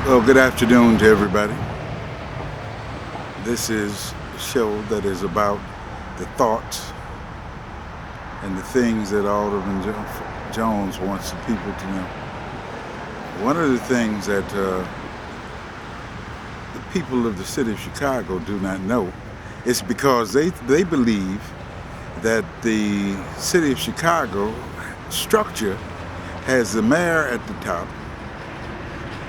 Well, good afternoon to everybody. This is a show that is about the thoughts and the things that Alderman Jones wants the people to know. One of the things that the people of the city of Chicago do not know is because they believe that the city of Chicago structure has the mayor at the top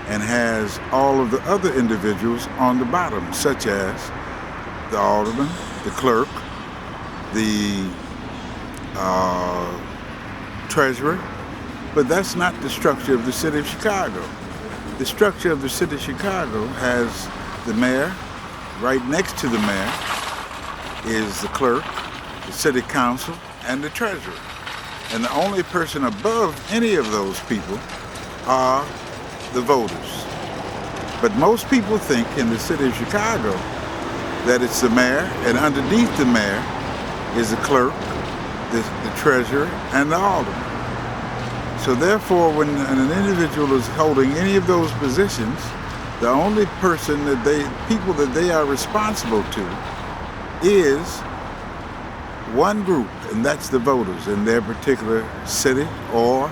and has all of the other individuals on the bottom, such as the alderman, the clerk, the treasurer. But that's not the structure of the city of Chicago. The structure of the city of Chicago has the mayor. Right next to the mayor is the clerk, the city council, and the treasurer. And the only person above any of those people are the voters. But most people think in the city of Chicago that it's the mayor, and underneath the mayor is the clerk, the treasurer, and the alderman. So therefore, when an individual is holding any of those positions, the only person people that they are responsible to is one group, and that's the voters in their particular city or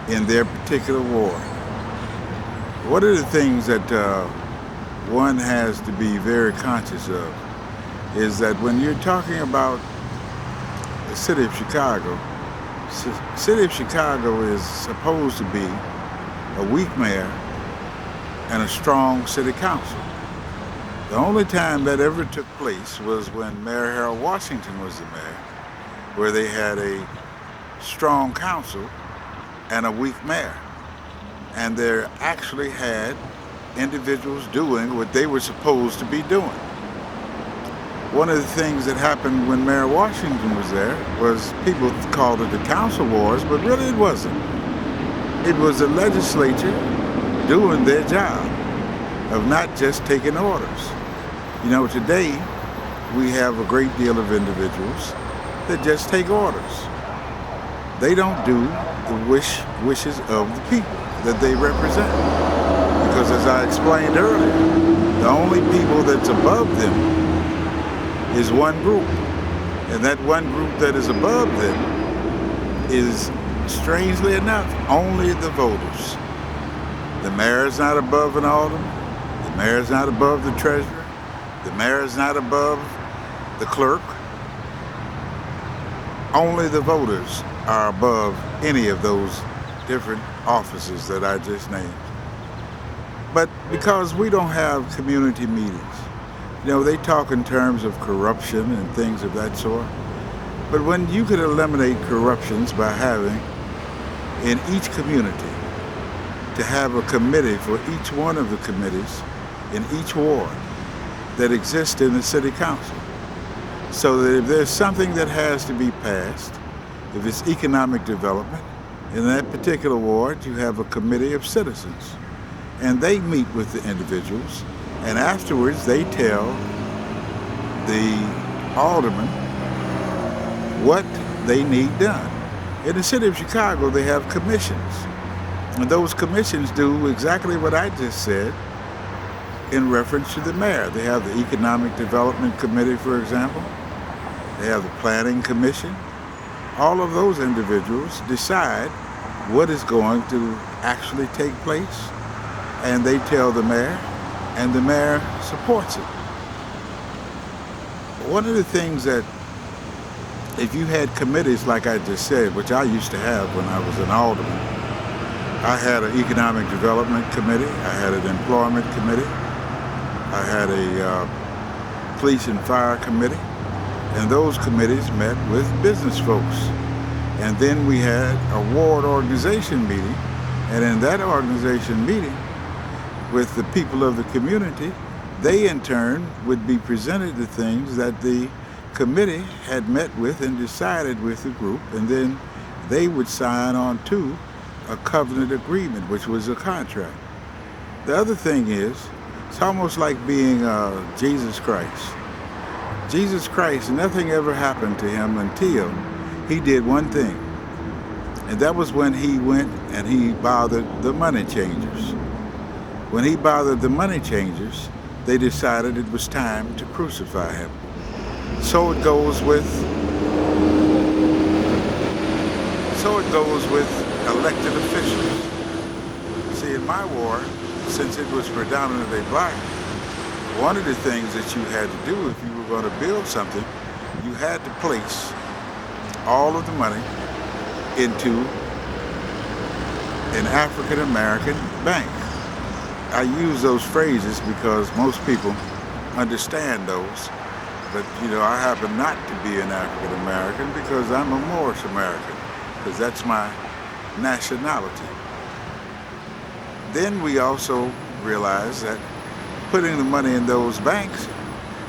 in their particular ward. One of the things that one has to be very conscious of is that when you're talking about the city of Chicago, the city of Chicago is supposed to be a weak mayor and a strong city council. The only time that ever took place was when Mayor Harold Washington was the mayor, where they had a strong council and a weak mayor. And they actually had individuals doing what they were supposed to be doing. One of the things that happened when Mayor Washington was there was people called it the council wars, but really it wasn't. It was the legislature doing their job of not just taking orders. You know, today we have a great deal of individuals that just take orders. They don't do the wishes of the people that they represent. Because as I explained earlier, the only people that's above them is one group. And that one group that is above them is, strangely enough, only the voters. The mayor is not above an alderman. The mayor is not above the treasurer. The mayor is not above the clerk. Only the voters are above any of those different offices that I just named. But because we don't have community meetings, you know, they talk in terms of corruption and things of that sort. But when you could eliminate corruptions by having in each community to have a committee for each one of the committees in each ward that exist in the city council, so that if there's something that has to be passed, if it's economic development, in that particular ward, you have a committee of citizens, and they meet with the individuals, and afterwards they tell the alderman what they need done. In the city of Chicago, they have commissions, and those commissions do exactly what I just said in reference to the mayor. They have the Economic Development Committee, for example. They have the Planning Commission. All of those individuals decide what is going to actually take place, and they tell the mayor, and the mayor supports it. One of the things that, if you had committees like I just said, which I used to have when I was an alderman, I had an Economic Development Committee, I had an Employment Committee, I had a Police and Fire Committee, and those committees met with business folks. And then we had a ward organization meeting, and in that organization meeting with the people of the community, they in turn would be presented the things that the committee had met with and decided with the group, and then they would sign on to a covenant agreement, which was a contract. The other thing is, it's almost like being Jesus Christ. Jesus Christ, nothing ever happened to him until he did one thing. And that was when he went and he bothered the money changers. When he bothered the money changers, they decided it was time to crucify him. So it goes with elected officials. See, in my ward, since it was predominantly black, one of the things that you had to do if you were going to build something, you had to place all of the money into an African American bank. I use those phrases because most people understand those, but I happen not to be an African American because I'm a Moorish American, because that's my nationality. Then we also realized that putting the money in those banks,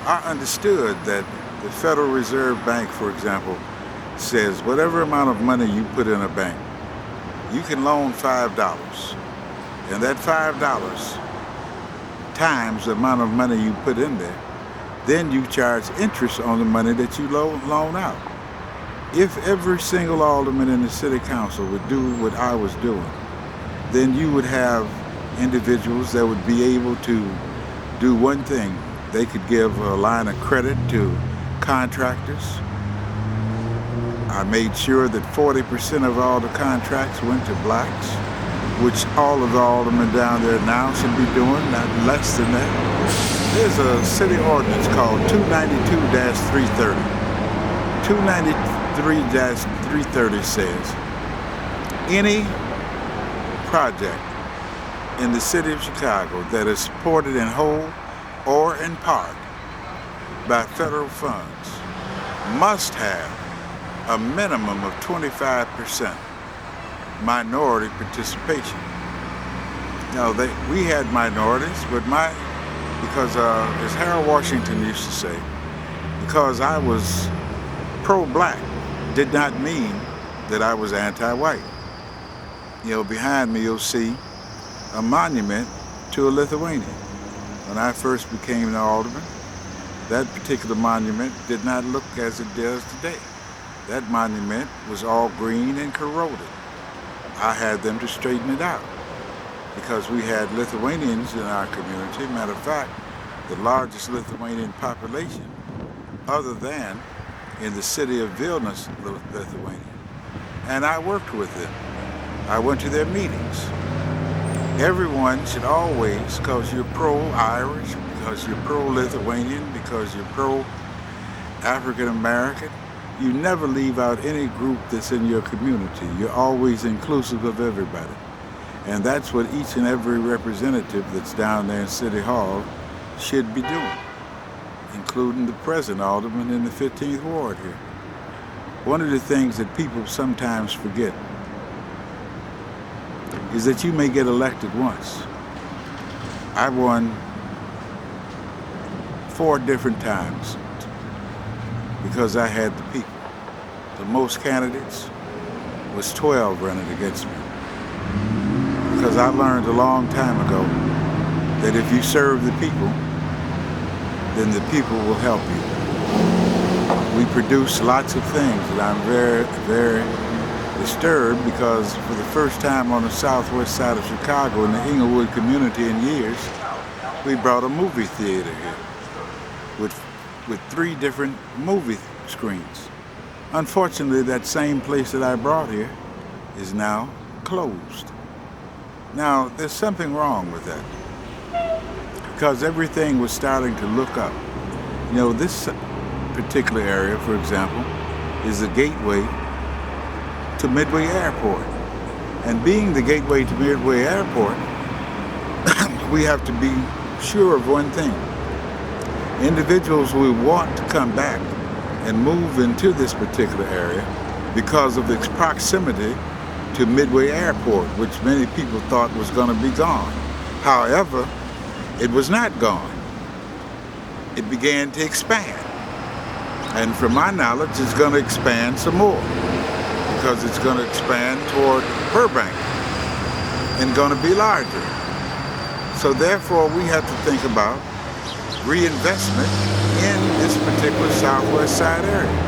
I understood that the Federal Reserve Bank, for example, says whatever amount of money you put in a bank, you can loan $5. And that $5 times the amount of money you put in there, then you charge interest on the money that you loan out. If every single alderman in the city council would do what I was doing, then you would have individuals that would be able to do one thing. They could give a line of credit to contractors. I made sure that 40% of all the contracts went to blacks, which all of the aldermen down there now should be doing, not less than that. There's a city ordinance called 292-330. 293-330 says, any project in the city of Chicago that is supported in whole or in part by federal funds must have a minimum of 25% minority participation. Now, we had minorities, but because as Harold Washington used to say, because I was pro-black did not mean that I was anti-white. Behind me you'll see a monument to a Lithuanian. When I first became an alderman, that particular monument did not look as it does today. That monument was all green and corroded. I had them to straighten it out because we had Lithuanians in our community. Matter of fact, the largest Lithuanian population other than in the city of Vilnius, Lithuania. And I worked with them. I went to their meetings. Everyone should always, because you're pro-Irish, because you're pro-Lithuanian, because you're pro-African American, you never leave out any group that's in your community. You're always inclusive of everybody. And that's what each and every representative that's down there in City Hall should be doing, including the present alderman in the 15th Ward here. One of the things that people sometimes forget is that you may get elected once. I won 4 different times because I had the people. The most candidates was 12 running against me. Because I learned a long time ago that if you serve the people, then the people will help you. We produce lots of things, and I'm very, very disturbed because for the first time on the southwest side of Chicago in the Englewood community in years, we brought a movie theater here with 3 different movie screens. Unfortunately, that same place that I brought here is now closed. Now, there's something wrong with that because everything was starting to look up. This particular area, for example, is the gateway to Midway Airport. And being the gateway to Midway Airport, we have to be sure of one thing. Individuals will want to come back and move into this particular area because of its proximity to Midway Airport, which many people thought was going to be gone. However, it was not gone. It began to expand. And from my knowledge, it's going to expand some more because it's going to expand toward Burbank and going to be larger. So therefore, we have to think about reinvestment in this particular southwest side area.